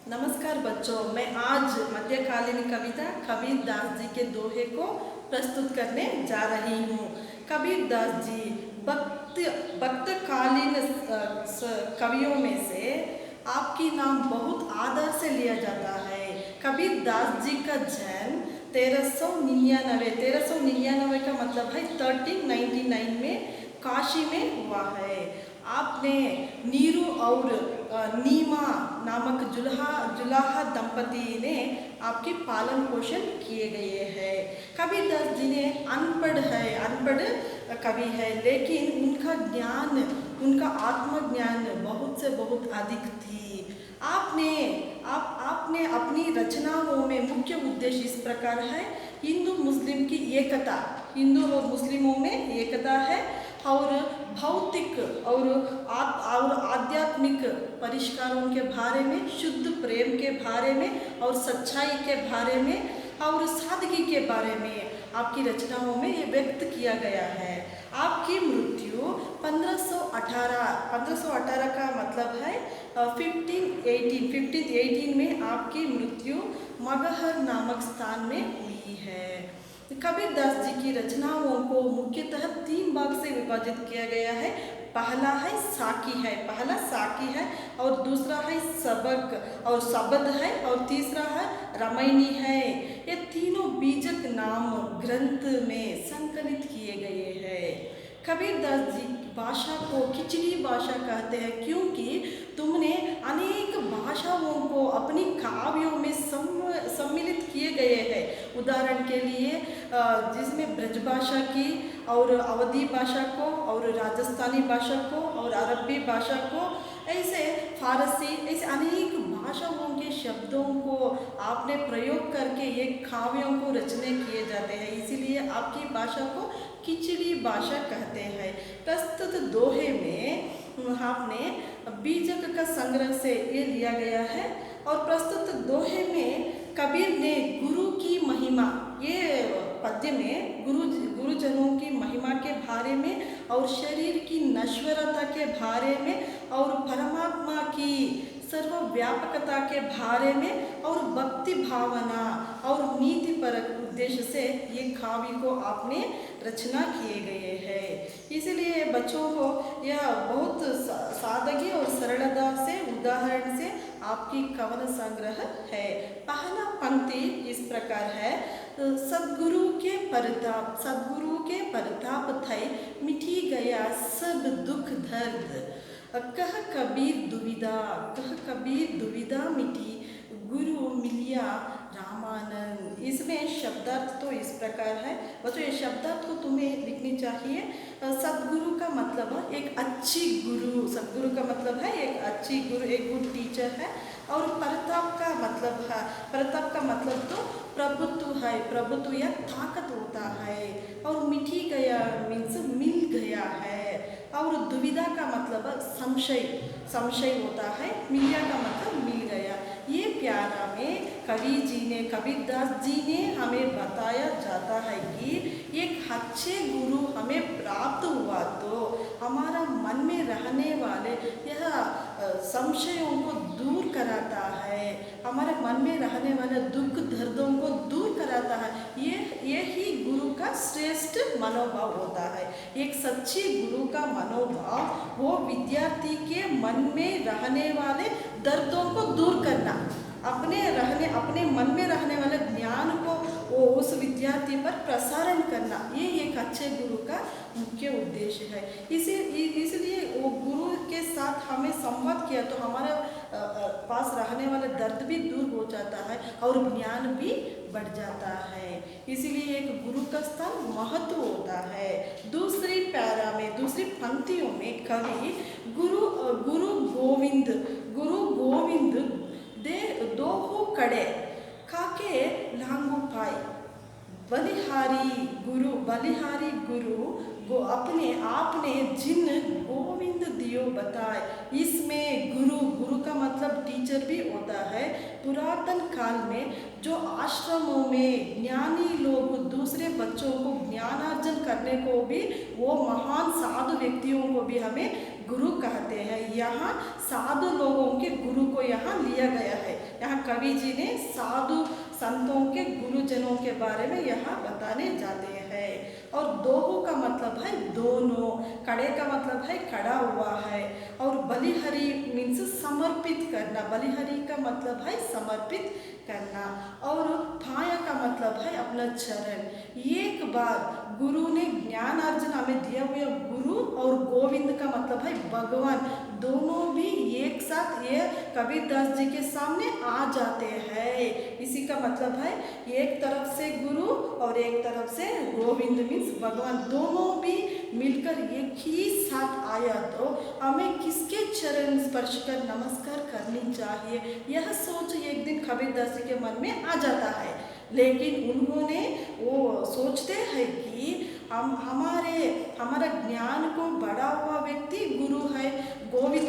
नमस्कार बच्चों, मैं आज मध्यकालीन कविता कबीर दास जी के दोहे को प्रस्तुत करने जा रही हूँ। कबीर दास जी वक्तकालीन कवियों में से आपकी नाम बहुत आदर से लिया जाता है। कबीर दास जी का जन्म 1399 का मतलब है 1399 में काशी में हुआ है। आपने नीरू और नीमा नामक जुलाहा दंपति ने आपकी पालन पोषण किए गए हैं। कबीर दास जी ने अनपढ़ कवि है, लेकिन उनका ज्ञान, उनका आत्मज्ञान बहुत से बहुत अधिक थी। आपने अपनी रचनाओं में मुख्य उद्देश्य इस प्रकार है: हिंदू मुस्लिम की एकता, हिंदू और मुस्लिमों में एकता है, और भौतिक और आध्यात्मिक परिष्कारों के बारे में, शुद्ध प्रेम के बारे में और सच्चाई के बारे में और सादगी के बारे में आपकी रचनाओं में ये व्यक्त किया गया है। आपकी मृत्यु 1518 का मतलब है 1518 में आपकी मृत्यु मगहर नामक स्थान में हुई है। कबीर दास जी की रचनाओं को मुख्यतः 3 भाग से विभाजित किया गया है। पहला साकी है, और दूसरा है सबक और शबद है, और तीसरा है रामायणी है। ये तीनों बीजक नाम ग्रंथ में संकलित किए गए हैं। कबीर दास जी भाषा को खिचड़ी भाषा कहते हैं, क्योंकि तुमने अनेक भाषाओं को अपनी काव्यों में सम्मिलित किए गए हैं। उदाहरण के लिए जिसमें ब्रज भाषा की और अवधी भाषा को और राजस्थानी भाषा को और अरबी भाषा को, ऐसे फारसी, ऐसे अनेक भाषाओं के शब्दों को आपने प्रयोग करके ये काव्यों को रचने किए जाते हैं। इसीलिए आपकी भाषा को खिचड़ी भाषा कहते हैं। प्रस्तुत दोहे में आपने बीजक का संग्रह से ये लिया गया है, और प्रस्तुत दोहे में कबीर ने गुरु की महिमा, ये पद्य में गुरुजनों की महिमा के बारे में और शरीर की नश्वरता के बारे में और परमात्मा की सर्वव्यापकता के बारे में और भक्ति भावना और नीति परक उद्देश्य से ये काव्य को आपने रचना किए गए हैं। इसलिए बच्चों को यह बहुत सादगी और सरलता से, उदाहरण से आपकी कवन संग्रह है। पहला पंक्ति इस प्रकार है: सदगुरु के परताप थई मिटी गया सब दुख दर्द, कह कबीर दुविधा मिटी गुरु मिलिया रामानंद। इसमें शब्दार्थ तो इस प्रकार है बच्चों, ये शब्दार्थ को तुम्हें लिखनी चाहिए। सदगुरु का मतलब एक अच्छी गुरु, सदगुरु का मतलब है एक अच्छी गुरु, एक गुड टीचर है। और प्रताप का मतलब तो प्रभुत्व है, प्रभुत्व या ताकत होता है। और मिटी गया मीन्स मिल गया है। और दुविधा का मतलब संशय होता है। मिलिया का मतलब मिल गया। ये प्यारा में कबीर दास जी ने हमें बताया जाता है कि एक अच्छे गुरु हमें प्राप्त हुआ तो हमारा मन में रहने वाले यह संशयों को दूर कराता है, हमारे मन में रहने वाले दुख दर्दों को दूर कराता है। ये ही गुरु का श्रेष्ठ मनोभाव होता है। एक सच्ची गुरु का मनोभाव वो विद्यार्थी के मन में रहने वाले दर्दों को दूर करना, अपने मन में रहने वाले ज्ञान को वो उस विद्यार्थी पर प्रसारण करना, ये एक अच्छे गुरु का मुख्य उद्देश्य है। इसलिए वो गुरु के साथ हमें संवाद किया तो हमारे पास रहने वाले दर्द भी दूर हो जाता है और ज्ञान भी बढ़ जाता है। इसीलिए एक गुरु का स्थान महत्व होता है। दूसरी पंक्तियों में कवि गुरु गोविंद दे दोहो कड़े काके लांगू पाई, बलिहारी गुरु अपने आपने जिन गोविंद दियो बताए। इसमें गुरु का मतलब टीचर भी होता है। पुरातन काल में जो आश्रमों में ज्ञानी लोग दूसरे बच्चों को ज्ञानार्जन करने को भी, वो महान साधु व्यक्तियों को भी हमें गुरु कहते हैं। यहाँ साधु लोगों के गुरु को यहाँ लिया गया है। कवि जी ने साधु संतों के गुरुजनों के बारे में यहाँ बताने जाते हैं। और दोहो का मतलब है दोनों, कड़े का मतलब है खड़ा हुआ है, और बलिहरि मीन्स समर्पित करना, बलिहरि का मतलब है समर्पित करना, और थाया का मतलब है अपना चरण। एक बार गुरु ने ज्ञान अर्जन हमें दिया हुआ गुरु और गोविंद का मतलब है भगवान, दोनों भी एक साथ ये कबीरदास जी के सामने आ जाते हैं। इसी का मतलब है एक तरफ से गुरु और एक तरफ से गोविंद मीन्स भगवान, दोनों भी मिलकर एक ही साथ आया तो हमें किसके चरण स्पर्श कर नमस्कार करनी चाहिए, यह सोच एक दिन कबीरदास जी के मन में आ जाता है। लेकिन उन्होंने वो सोचते हैं कि हमारा ज्ञान को बढ़ा हुआ व्यक्ति गुरु है, गोविंद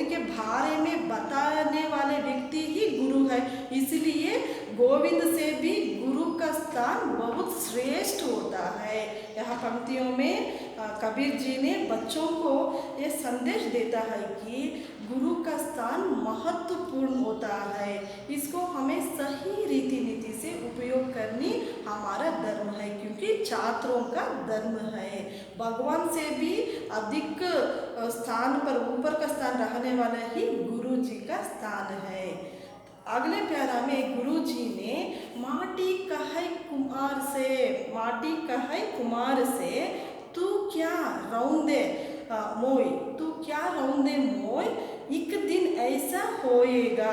के बारे में बताने वाले व्यक्ति ही गुरु है, इसलिए गोविंद से भी गुरु का स्थान बहुत श्रेष्ठ होता है। यहाँ पंक्तियों में कबीर जी ने बच्चों को ये संदेश देता है कि गुरु का स्थान महत्वपूर्ण होता है, इसको हमें सही रीति नीति से उपयोग करनी हमारा धर्म है, क्योंकि छात्रों का धर्म है। भगवान से भी अधिक स्थान पर ऊपर का स्थान रहने वाला ही गुरु जी का स्थान है। अगले प्यारा में गुरु जी ने माटी कहे कुमार से तू क्या रौंदे मोय, तू क्या रौंदे मोय, एक दिन ऐसा होएगा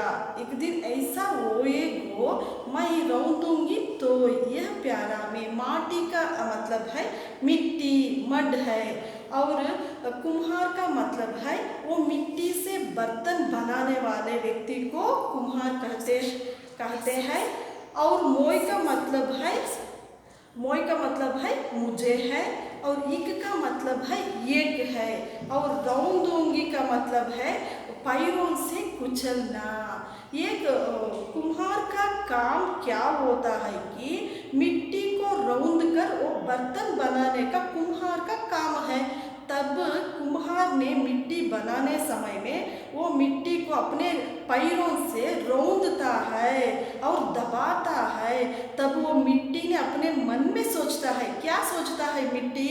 मैं रौंदूंगी तो। यह प्यारा में माटी का मतलब है मिट्टी, मड है, और कुम्हार का मतलब है वो मिट्टी से बर्तन बनाने वाले व्यक्ति को कुम्हार कहते हैं। और मोय का मतलब है मुझे है, और इक का मतलब है एक है, और रौंदूंगी का मतलब है पैरों से कुचलना। एक कुम्हार का काम क्या होता है कि मिट्टी को रौंद कर वो बर्तन बनाने का कुम्हार का काम है। तब कुम्हार ने मिट्टी बनाने समय में वो मिट्टी को अपने पैरों से रौंदता है और दबाता है, तब वो मिट्टी ने अपने मन में सोचता है, क्या सोचता है मिट्टी,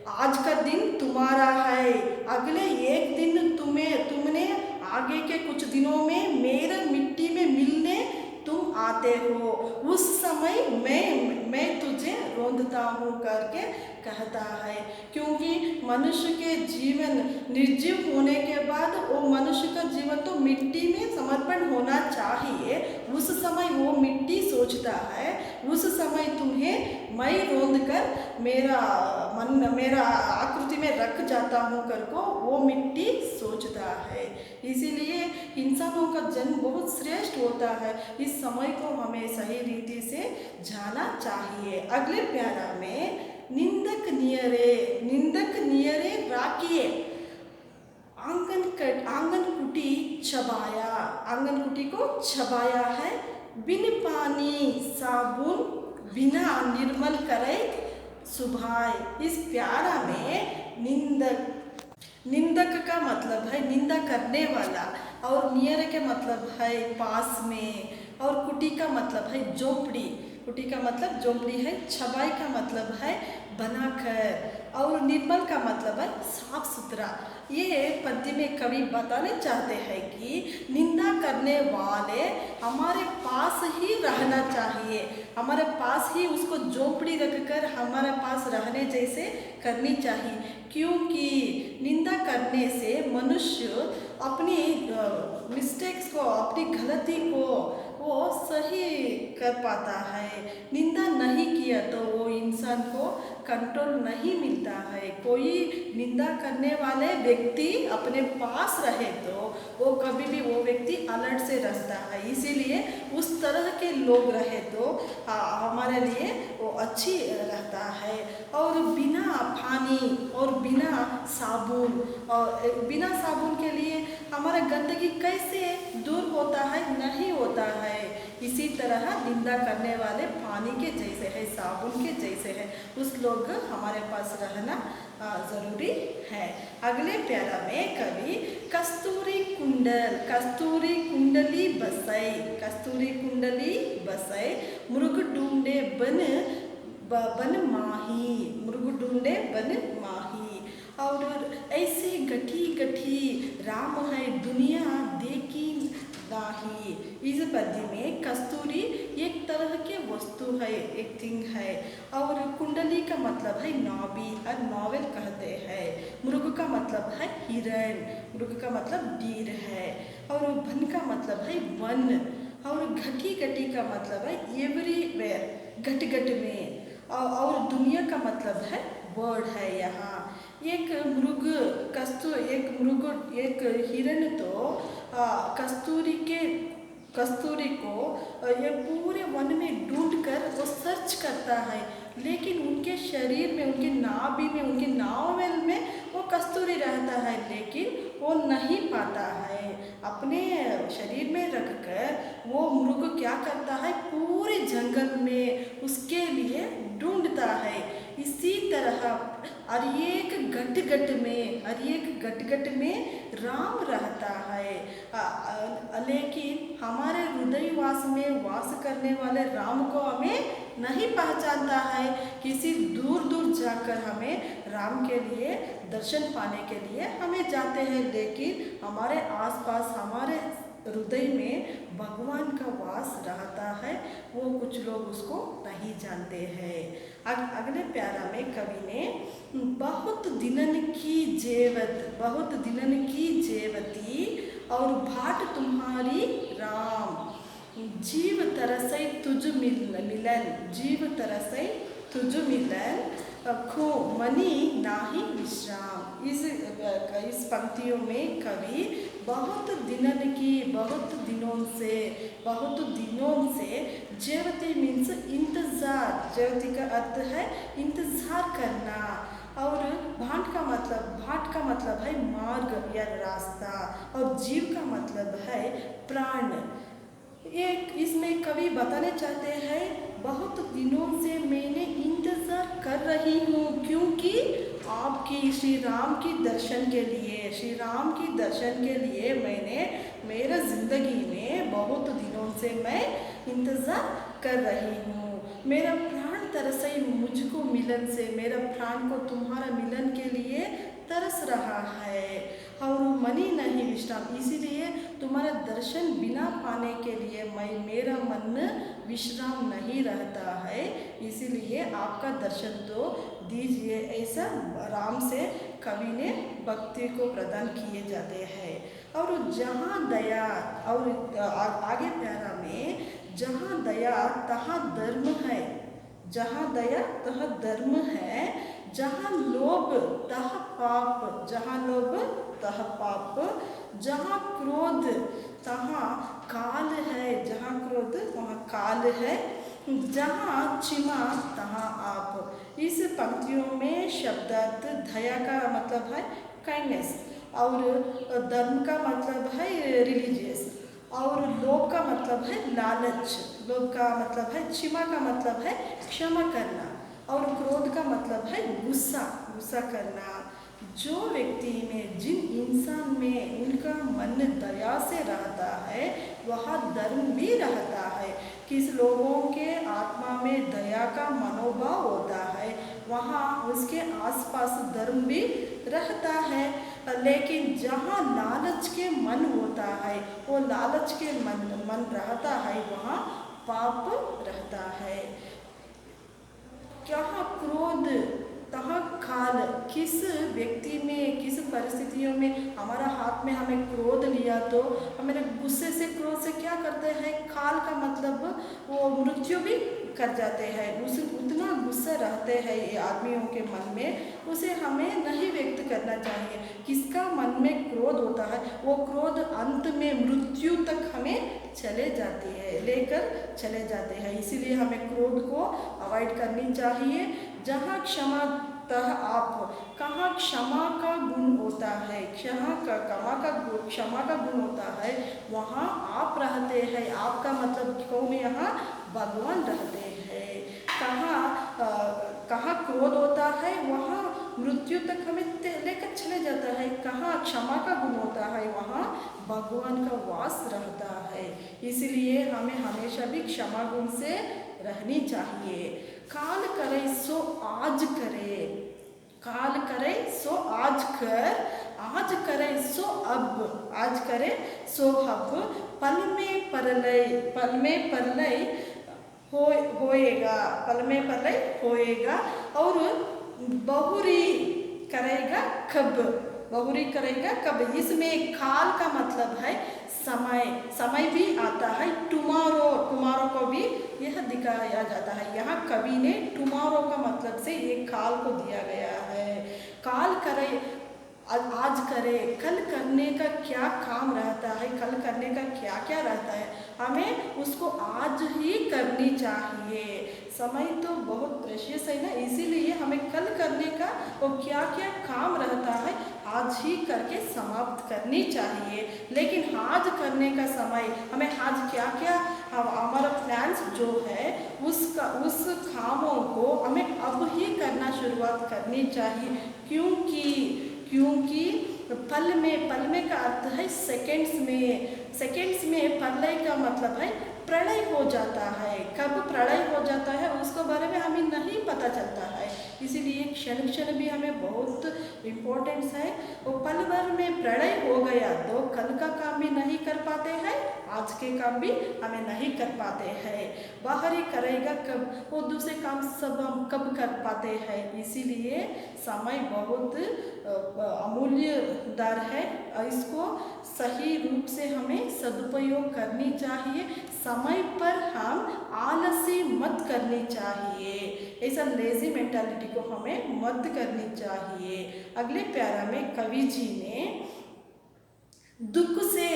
आज का दिन तुम्हारा है, अगले एक दिन तुमने आगे के कुछ दिनों में मेरे मिट्टी में मिलने तुम आते हो, उस समय मैं तुझे रौंदता हूँ करके कहता है। क्योंकि मनुष्य के जीवन निर्जीव होने के बाद वो मनुष्य का जीवन तो मिट्टी में समर्पण होना चाहिए, उस समय वो मिट्टी सोचता है, उस समय तुम्हें मैं रौंद कर मेरा आकृति में रख जाता हूँ करको वो मिट्टी सोचता है। इसीलिए इंसानों का जन्म बहुत श्रेष्ठ होता है, इस समय को हमें सही रीति से जाना चाहिए। अगले प्यारा में निंदक नियरे राखिए, आंगन कुटी को छबाया है, बिन पानी साबुन बिना निर्मल करे सुभाए। इस प्यारा में निंदक का मतलब है निंदा करने वाला, और नियर के मतलब है पास में, और कुटी का मतलब है झोपड़ी, कुटी का मतलब झोपड़ी है, छबाई का मतलब है बनाकर, और निर्मल का मतलब है साफ सुथरा। ये पद्य में कवि बताने चाहते हैं कि निंदा करने वाले हमारे पास ही रहना चाहिए, हमारे पास ही उसको झोपड़ी रखकर हमारे पास रहने जैसे करनी चाहिए, क्योंकि निंदा करने से मनुष्य अपनी मिस्टेक्स को, अपनी गलती को वो सही कर पाता है। निंदा नहीं किया तो वो इंसान को कंट्रोल नहीं मिलता है। कोई निंदा करने वाले व्यक्ति अपने पास रहे तो वो कभी भी वो व्यक्ति अलर्ट से रहता है, इसीलिए उस तरह के लोग रहे तो हमारे लिए वो अच्छी रहता है। और बिना पानी और बिना साबुन के लिए हमारा गंदगी कैसे दूर होता है? नहीं होता है। इसी तरह निंदा करने वाले पानी के जैसे है, साबुन के जैसे है, उस लोग हमारे पास रहना ज़रूरी है। अगले प्यारा में कवि कस्तूरी कुंडली बसै मृग ढूंढे बन माही। और ऐसे गठी राम है दुनिया देखी नाही। इस पद्य में कस्तूरी एक तरह के वस्तु है, एक थिंग है, और कुंडली का मतलब है नाभि और नॉवेल कहते हैं। मृग का मतलब है हिरण, मृग का मतलब डीर है, और बन का मतलब है वन, और घटी का मतलब है एवरीवेयर, घट में, और दुनिया का मतलब है वर्ड है। यहाँ एक हिरण तो कस्तूरी को ये पूरे वन में ढूंढकर वो सर्च करता है, लेकिन उनके शरीर में, उनके नाभि में, उनके नावल में वो कस्तूरी रहता है, लेकिन वो नहीं पाता है। अपने शरीर में रखकर वो मृग क्या करता है? पूरे जंगल में उसके लिए ढूंढता है। इसी तरह हर एक गट में राम रहता है। लेकिन हमारे हृदयवास में वास करने वाले राम को हमें नहीं पहचानता है। किसी दूर जाकर हमें राम के लिए दर्शन पाने के लिए हमें जाते हैं, लेकिन हमारे आसपास, हमारे हृदय में भगवान का वास रहता है, वो कुछ लोग उसको नहीं जानते हैं। अगले प्यारा में कवि ने बहुत दिनन की जेवती और भाट तुम्हारी राम, जीव तरसै तुझ मिलन खो मनी नाही विश्राम। इस पंक्तियों में कवि बहुत दिनों से जेवती मीन्स इंतजार, जेवती का अर्थ है इंतजार करना, और भाट का मतलब है मार्ग या रास्ता, और जीव का मतलब है प्राण। एक इसमें कवि बताने चाहते हैं बहुत दिनों से मैंने इंतज़ार कर रही हूँ, क्योंकि आपकी श्री राम की दर्शन के लिए मैंने मेरा ज़िंदगी में बहुत दिनों से मैं इंतज़ार कर रही हूँ। मेरा प्राण तरसे मुझको मिलन से, मेरा प्राण को तुम्हारा मिलन के लिए तरस रहा है, और मनी नहीं विश्राम, इसीलिए तुम्हारा दर्शन बिना पाने के लिए मेरा मन विश्राम नहीं रहता है, इसीलिए आपका दर्शन तो दीजिए। ऐसा राम से कवि ने भक्ति को प्रदान किए जाते हैं। और जहाँ दया, और आगे प्यारा में जहाँ दया तहाँ धर्म है, जहाँ दया तहाँ धर्म है, जहाँ लोभ तहाँ पाप, जहाँ क्रोध तहाँ काल है, जहाँ क्षमा तहाँ आप। इस पंक्तियों में शब्दार्थ दया का मतलब है काइंडनेस, और धर्म का मतलब है रिलीजियस, और लोभ का मतलब है लालच, लोभ का मतलब है, क्षमा का मतलब है क्षमा करना, और क्रोध का मतलब है गुस्सा करना। जो व्यक्ति में, जिन इंसान में उनका मन दया से रहता है, वह धर्म भी रहता है। किस लोगों के आत्मा में दया का मनोभाव होता है, वहाँ उसके आसपास धर्म भी रहता है। लेकिन जहाँ लालच के मन होता है, वो लालच के मन रहता है, वहाँ पाप रहता है। जहाँ क्रोध तहाँ काल, किस व्यक्ति में, किस परिस्थितियों में हमारा हाथ में हमें क्रोध लिया तो हमारे गुस्से से, क्रोध से क्या करते हैं? काल का मतलब वो मृत्यु भी कर जाते हैं। उतना गुस्सा रहते हैं ये आदमियों के मन में, उसे हमें नहीं व्यक्त करना चाहिए। किसका मन में क्रोध होता है, वो क्रोध अंत में मृत्यु तक हमें लेकर चले जाते हैं। इसीलिए हमें क्रोध को अवॉइड करनी चाहिए। जहाँ क्षमा तह आप, कहाँ क्षमा का गुण होता है, क्षमा का गुण होता है, वहाँ आप रहते हैं। आपका मतलब कौन, यहाँ भगवान रहते हैं। कहाँ क्रोध होता है, वहाँ मृत्यु तक हमें लेकर चले जाता है। कहाँ क्षमा का गुण होता है, वहाँ भगवान का वास रहता है। इसलिए हमें हमेशा भी क्षमा गुण से रहनी चाहिए। काल करे सो आज करे, काल करे सो आज कर, आज करे सो अब, आज करे सो अब, पल में परलय होएगा, पल में परलय होएगा, और बहुरी करेगा कब, बहुरी करेगा कब। इसमें काल का मतलब है समय, समय भी आता है। टुमारो, टुमारो को भी यह दिखाया जाता है। यहाँ कवि ने टुमारो का मतलब से ये काल को दिया गया है। काल करे, आज करे, कल करने का क्या काम रहता है, कल करने का क्या क्या रहता है, हमें उसको आज ही करनी चाहिए। समय तो बहुत प्रेशियस है ना, इसीलिए हमें कल करने का वो क्या क्या काम रहता है आज ही करके समाप्त करनी चाहिए। लेकिन आज करने का समय हमें आज क्या क्या हमारा प्लान्स जो है उस कामों को हमें अब ही करना शुरुआत करनी चाहिए। क्योंकि पल में का अर्थ है सेकंड्स में, सेकंड्स में प्रलय का मतलब है प्रलय हो जाता है। कब प्रलय हो जाता है उसके बारे में हमें नहीं पता चलता है, इसीलिए क्षण क्षण भी हमें बहुत इम्पोर्टेंस है। वो पल भर में प्रलय हो गया तो कल का काम भी नहीं कर पाते हैं, आज के काम भी हमें नहीं कर पाते हैं। बाहर ही करेगा कब, वो दूसरे काम सब हम कब कर पाते हैं। इसीलिए समय बहुत अमूल्य दर है, इसको सही रूप से हमें सदुपयोग करनी चाहिए। समय पर हम आलसी मत करनी चाहिए, ऐसा लेजी मेंटालिटी को हमें मत करनी चाहिए। अगले प्यारा में कवि जी ने दुख से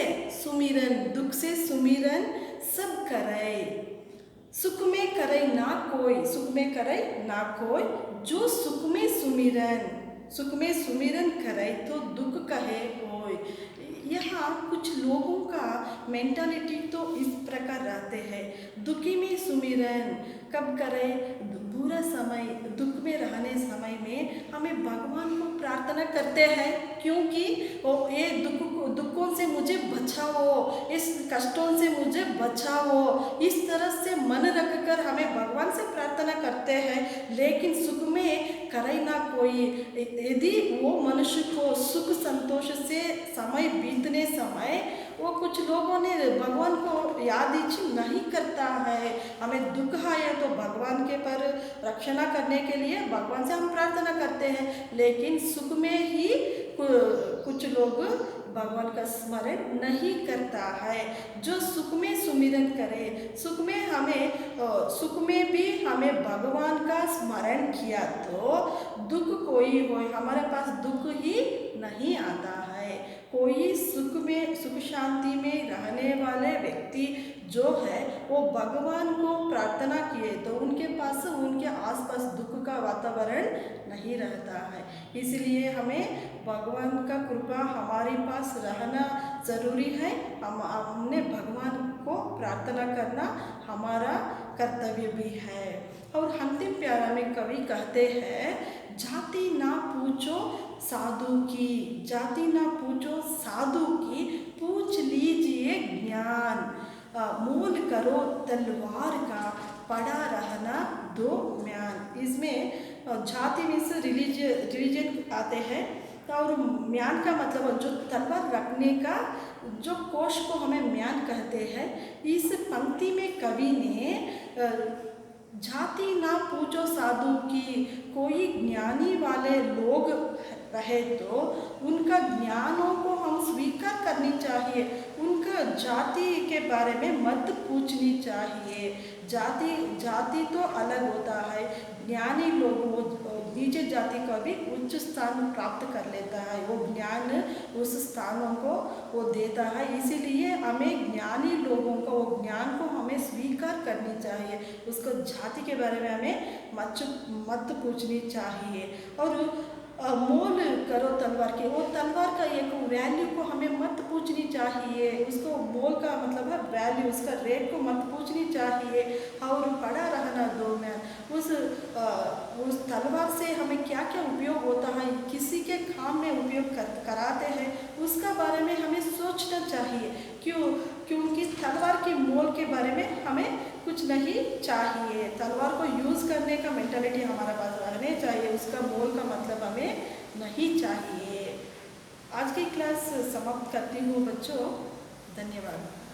सुमिरन सब करे, सुख में करे ना कोई, जो सुख में सुमिरन करे तो दुख कहे कोई। यहाँ कुछ लोगों का मेंटालिटी तो इस प्रकार रहते हैं, दुखी में सुमिरन कब करें, बुरा समय, दुख में रहने समय में हमें भगवान को प्रार्थना करते हैं, क्योंकि ये दुखों से मुझे बचाओ, इस कष्टों से मुझे बचाओ, इस तरह से मन रखकर हमें भगवान से प्रार्थना करते हैं। लेकिन सुख में करे ना कोई, यदि वो मनुष्य को सुख संतोष से समय बीतने समय वो कुछ लोगों ने भगवान को याद ही नहीं करता है। हमें दुख आया तो भगवान के पर रक्षणा करने के लिए भगवान से हम प्रार्थना करते हैं, लेकिन सुख में ही कुछ लोग भगवान का स्मरण नहीं करता है। जो सुख में सुमिरन करे, सुख में भी हमें भगवान का स्मरण किया तो दुख कोई हो हमारे पास दुख ही नहीं आता है। कोई सुख शांति में रहने वाले व्यक्ति जो है वो भगवान को प्रार्थना किए तो उनके पास उनके आसपास दुख का वातावरण नहीं रहता है। इसलिए हमें भगवान का कृपा हमारे पास रहना ज़रूरी है। हमने भगवान को प्रार्थना करना हमारा कर्तव्य भी है। और अंतिम प्यारा में कवि कहते हैं, जाति ना पूछो साधु की, जाति ना पूछो साधु की, पूछ लीजिए ज्ञान, मोल करो तलवार का, पड़ा रहना दो म्यान। इसमें जाति में से रिलीजन आते हैं और म्यान का मतलब जो तलवार रखने का जो कोश को हमें म्यान कहते हैं। इस पंक्ति में कवि ने जाति ना पूछो साधु की, कोई ज्ञानी वाले लोग रहे तो उनका ज्ञानों को हम स्वीकार करनी चाहिए, उनका जाति के बारे में मत पूछनी चाहिए। जाति जाति तो अलग होता है, ज्ञानी लोग वो नीचे जाति का भी उच्च स्थान प्राप्त कर लेता है, वो ज्ञान उस स्थानों को वो देता है। इसीलिए हमें ज्ञानी लोगों का वो ज्ञान को हमें स्वीकार करनी चाहिए, उसको जाति के बारे में हमें मत पूछनी चाहिए। और मोल करो तलवार के, वो तलवार का एक वैल्यू को हमें मत पूछनी चाहिए, उसको मोल का मतलब है वैल्यू, उसका रेट को मत पूछनी चाहिए। और पड़ा रहना दो में उस तलवार से हमें क्या क्या उपयोग होता है, किसी के काम में उपयोग कराते हैं, उसका बारे में हमें सोचना चाहिए। क्योंकि तलवार के मोल के बारे में हमें कुछ नहीं चाहिए। तलवार को यूज़ करने का मेंटालिटी हमारे पास रहने चाहिए, उसका मोल का मतलब हमें नहीं चाहिए। आज की क्लास समाप्त करती हूँ बच्चों, धन्यवाद।